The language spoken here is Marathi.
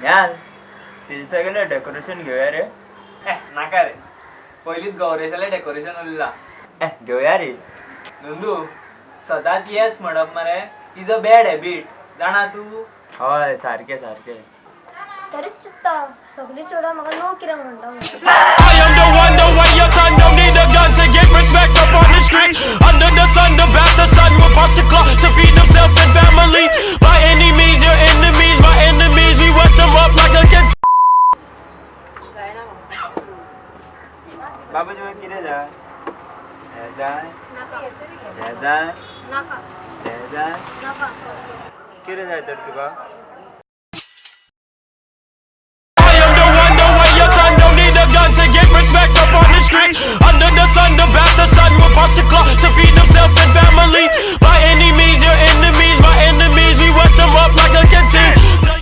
यार ते सगळं डेकोरेशन घेऊया रे. नाका रे, पहिलीच गौरेशाला डेकोरेशन उरला. घेऊया रे. नंदू सदांच येस म्हणप मरे इज अ बॅड हॅबिट जाणा तू. हय सारखे सारखे. तरीच चित्ता सगळी चेडा म्हाका नो कित्याक म्हणटा. I am the one, the way your son don't need a gun to get respect up on the street. Under the sun, the bastard son will pop the clock to feed himself and family. By any means, your enemies, my enemies, we wet them up like a kid. बाबा तुम्ही किती जा किती जाय तर तुका